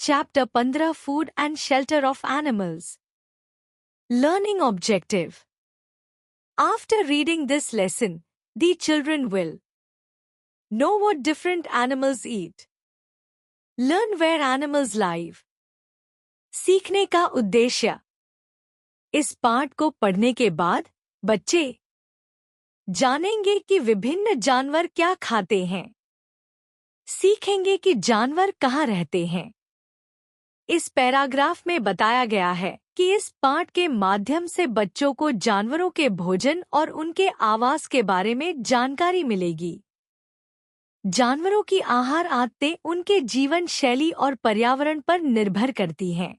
Chapter 15 Food and Shelter of Animals. Learning Objective. After reading this lesson, the children will know what different animals eat, learn where animals live. सीखने का उद्देश्य. इस पाठ को पढ़ने के बाद बच्चे जानेंगे कि विभिन्न जानवर क्या खाते हैं, सीखेंगे कि जानवर कहाँ रहते हैं. इस पैराग्राफ में बताया गया है कि इस पाठ के माध्यम से बच्चों को जानवरों के भोजन और उनके आवास के बारे में जानकारी मिलेगी. जानवरों की आहार आदतें उनके जीवन शैली और पर्यावरण पर निर्भर करती हैं.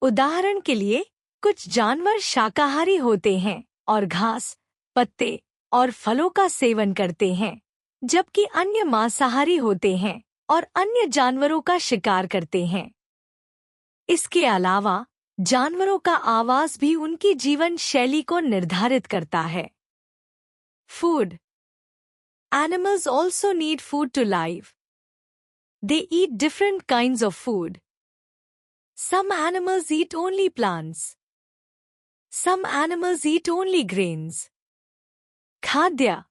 उदाहरण के लिए, कुछ जानवर शाकाहारी होते हैं और घास, पत्ते और फलों का सेवन करते हैं, जबकि अन्य मांसाहारी होते हैं और अन्य जानवरों का शिकार करते हैं. इसके अलावा जानवरों का आवास भी उनकी जीवन शैली को निर्धारित करता है. Food. Animals also need food to live. They eat different kinds of food. Some animals eat only plants. Some animals eat only grains. खाद्य.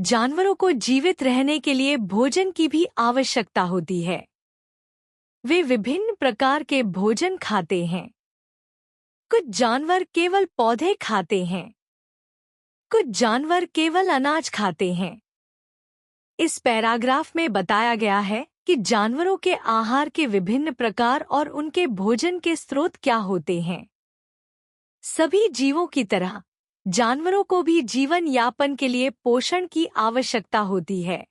जानवरों को जीवित रहने के लिए भोजन की भी आवश्यकता होती है. वे विभिन्न प्रकार के भोजन खाते हैं. कुछ जानवर केवल पौधे खाते हैं. कुछ जानवर केवल अनाज खाते हैं. इस पैराग्राफ में बताया गया है कि जानवरों के आहार के विभिन्न प्रकार और उनके भोजन के स्रोत क्या होते हैं. सभी जीवों की तरह जानवरों को भी जीवन यापन के लिए पोषण की आवश्यकता होती है.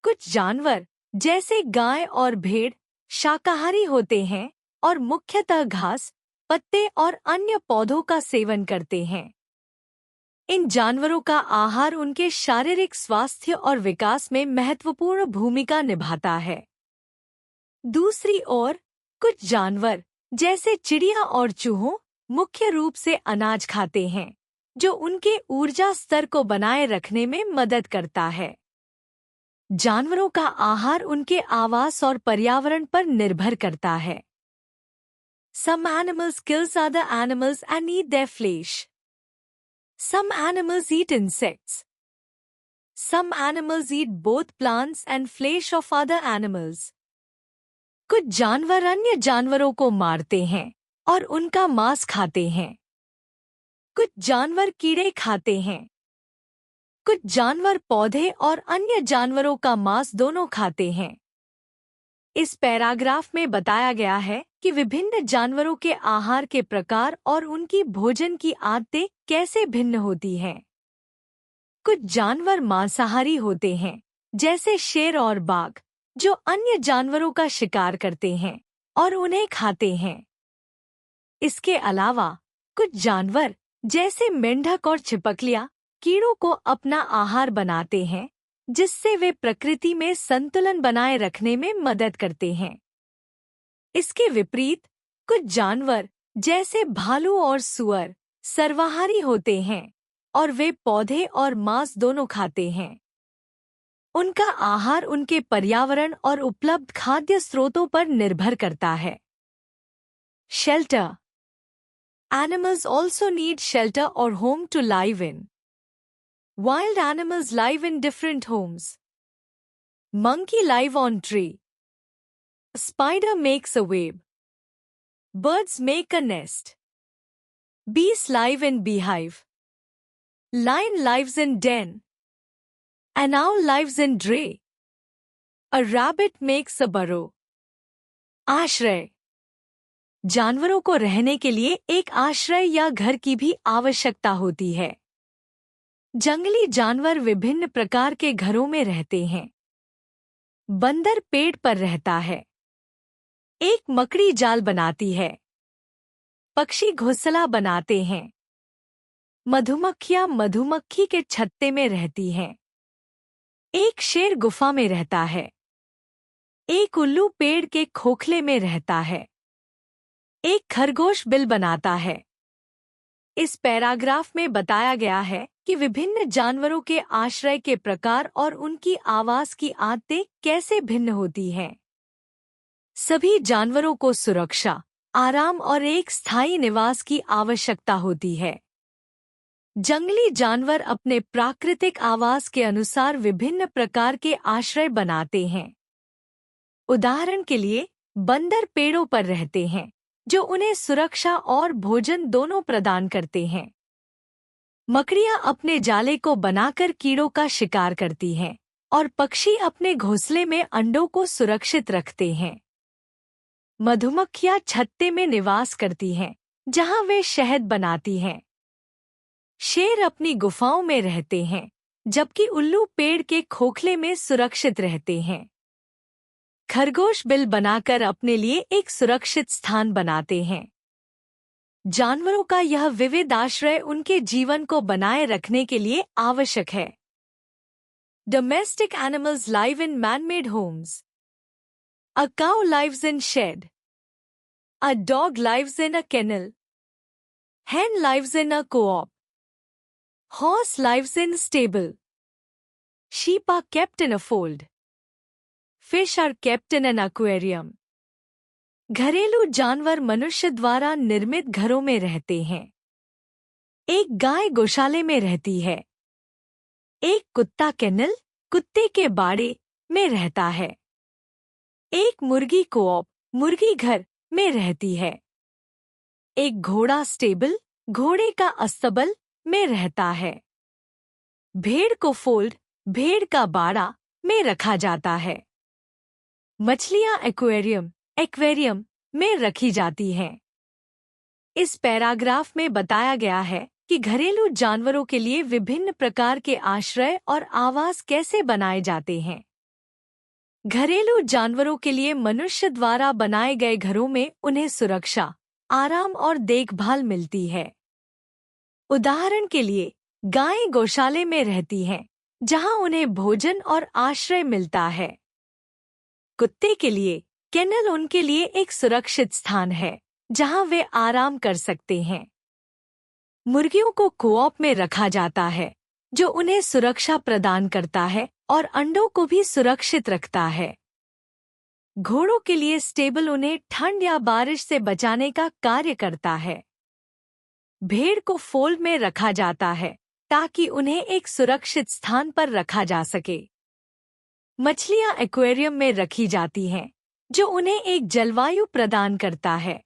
कुछ जानवर जैसे गाय और भेड़ शाकाहारी होते हैं और मुख्यतः घास, पत्ते और अन्य पौधों का सेवन करते हैं. इन जानवरों का आहार उनके शारीरिक स्वास्थ्य और विकास में महत्वपूर्ण भूमिका निभाता है. दूसरी ओर, कुछ जानवर जैसे चिड़िया और चूहों मुख्य रूप से अनाज खाते हैं, जो उनके ऊर्जा स्तर को बनाए रखने में मदद करता है. जानवरों का आहार उनके आवास और पर्यावरण पर निर्भर करता है. Some animals kill other animals and eat their flesh. Some animals eat insects. Some animals eat both plants and flesh of other animals. कुछ जानवर अन्य जानवरों को मारते हैं और उनका मांस खाते हैं. कुछ जानवर कीड़े खाते हैं. कुछ जानवर पौधे और अन्य जानवरों का मांस दोनों खाते हैं. इस पैराग्राफ में बताया गया है कि विभिन्न जानवरों के आहार के प्रकार और उनकी भोजन की आदतें कैसे भिन्न होती हैं. कुछ जानवर मांसाहारी होते हैं, जैसे शेर और बाघ, जो अन्य जानवरों का शिकार करते हैं और उन्हें खाते हैं. इसके अलावा कुछ जानवर जैसे मेंढक और छिपकलियां कीड़ों को अपना आहार बनाते हैं, जिससे वे प्रकृति में संतुलन बनाए रखने में मदद करते हैं. इसके विपरीत, कुछ जानवर जैसे भालू और सूअर सर्वाहारी होते हैं और वे पौधे और मांस दोनों खाते हैं. उनका आहार उनके पर्यावरण और उपलब्ध खाद्य स्रोतों पर निर्भर करता है. Shelter. Animals also need shelter or home to live in. Wild animals live in different homes. Monkey live on tree. A spider makes a web. Birds make a nest. Bees live in beehive. Lion lives in den. An owl lives in dray. A rabbit makes a burrow. आश्रय. जानवरों को रहने के लिए एक आश्रय या घर की भी आवश्यकता होती है. जंगली जानवर विभिन्न प्रकार के घरों में रहते हैं. बंदर पेड़ पर रहता है. एक मकड़ी जाल बनाती है. पक्षी घोंसला बनाते हैं. मधुमक्खियां मधुमक्खी के छत्ते में रहती हैं. एक शेर गुफा में रहता है. एक उल्लू पेड़ के खोखले में रहता है. एक खरगोश बिल बनाता है. इस पैराग्राफ में बताया गया है कि विभिन्न जानवरों के आश्रय के प्रकार और उनकी आवास की आदतें कैसे भिन्न होती हैं. सभी जानवरों को सुरक्षा, आराम और एक स्थायी निवास की आवश्यकता होती है। जंगली जानवर अपने प्राकृतिक आवास के अनुसार विभिन्न प्रकार के आश्रय बनाते हैं। उदाहरण के लिए, बंदर पेड़ों पर रहते हैं, जो उन्हें सुरक्षा और भोजन दोनों प्रदान करते हैं। मकड़ियां अपने जाले को बनाकर कीड़ों का शिकार करती हैं, और पक्षी अपने घोंसले में अंडों को सुरक्षित रखते हैं। मधुमक्खियां छत्ते में निवास करती हैं, जहां वे शहद बनाती हैं। शेर अपनी गुफाओं में रहते हैं, जबकि उल्लू पेड़ के खोखले में सुरक्षित रहते हैं। खरगोश बिल बनाकर अपने लिए एक सुरक्षित स्थान बनाते हैं। जानवरों का यह विविध आश्रय उनके जीवन को बनाए रखने के लिए आवश्यक है। Domestic animals live in man-made homes. A cow lives in shed. A dog lives in a kennel. Hen lives in a co-op. Horse lives in stable. Sheep are kept in a fold. Fish are kept in an aquarium. घरेलू जानवर मनुष्य द्वारा निर्मित घरों में रहते हैं। एक गाय गौशाले में रहती है। एक कुत्ता केनल, कुत्ते के बाड़े में रहता है। एक मुर्गी कोऑप, मुर्गी घर में रहती है। एक घोड़ा स्टेबल, घोड़े का अस्तबल में रहता है। भेड़ को फोल्ड, भेड़ का बाड़ा में रखा जाता है। मछलियां एक्वेरियम, एक्वेरियम में रखी जाती हैं। इस पैराग्राफ में बताया गया है कि घरेलू जानवरों के लिए विभिन्न प्रकार के आश्रय और आवास कैसे बनाए जाते हैं। घरेलू जानवरों के लिए मनुष्य द्वारा बनाए गए घरों में उन्हें सुरक्षा, आराम और देखभाल मिलती है। उदाहरण के लिए, गायें गौशाले में रहती हैं, जहां उन्हें भोजन और आश्रय मिलता है। कुत्ते के लिए केनल उनके लिए एक सुरक्षित स्थान है, जहां वे आराम कर सकते हैं। मुर्गियों को कोऑप में रखा जाता है, जो उन्हें सुरक्षा प्रदान करता है और अंडों को भी सुरक्षित रखता है। घोड़ों के लिए स्टेबल उन्हें ठंड या बारिश से बचाने का कार्य करता है। भेड़ को फोल्ड में रखा जाता है, ताकि उन्हें एक सुरक्षित स्थान पर रखा जा सके। मछलियां एक्वेरियम में रखी जाती हैं, जो उन्हें एक जलवायु प्रदान करता है।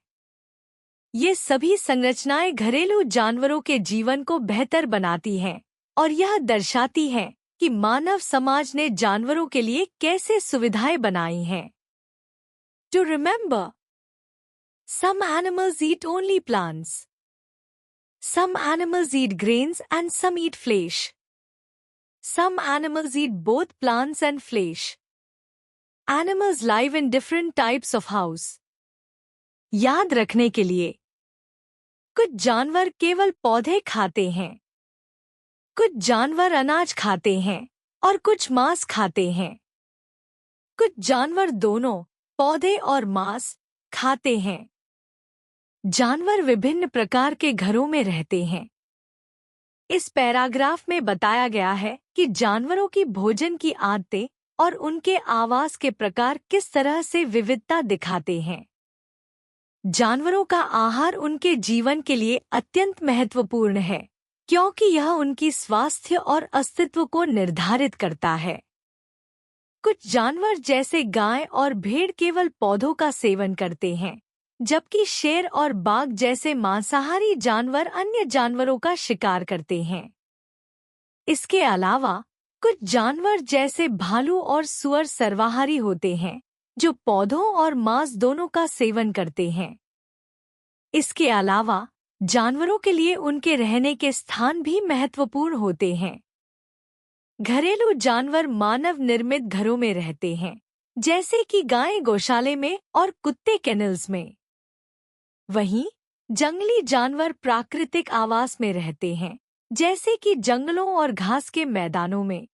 ये सभी संरचनाएं घरेलू जानवरों के जीवन को बेहतर बनाती हैं और यह दर्शाती हैं कि मानव समाज ने जानवरों के लिए कैसे सुविधाएं बनाई हैं। To remember, some animals eat only plants. Some animals eat grains and some eat flesh. Some animals eat both plants and flesh. Animals live in different types of house. याद रखने के लिए, कुछ जानवर केवल पौधे खाते हैं, कुछ जानवर अनाज खाते हैं और कुछ मांस खाते हैं। कुछ जानवर दोनों पौधे और मांस खाते हैं। जानवर विभिन्न प्रकार के घरों में रहते हैं। इस पैराग्राफ में बताया गया है कि जानवरों की भोजन की आदतें और उनके आवास के प्रकार किस तरह से विविधता दिखाते हैं। जानवरों का आहार उनके जीवन के लिए अत्यंत महत्वपूर्ण है, क्योंकि यह उनकी स्वास्थ्य और अस्तित्व को निर्धारित करता है। कुछ जानवर जैसे गाय और भेड़ केवल पौधों का सेवन करते हैं, जबकि शेर और बाघ जैसे मांसाहारी जानवर अन्य जानवरों का शिकार करते हैं। इसके अलावा कुछ जानवर जैसे भालू और सुअर सर्वाहारी होते हैं, जो पौधों और मांस दोनों का सेवन करते हैं। इसके अलावा जानवरों के लिए उनके रहने के स्थान भी महत्वपूर्ण होते हैं। घरेलू जानवर मानव निर्मित घरों में रहते हैं, जैसे कि गायें गौशाले में और कुत्ते केनल्स में। वहीं जंगली जानवर प्राकृतिक आवास में रहते हैं, जैसे कि जंगलों और घास के मैदानों में।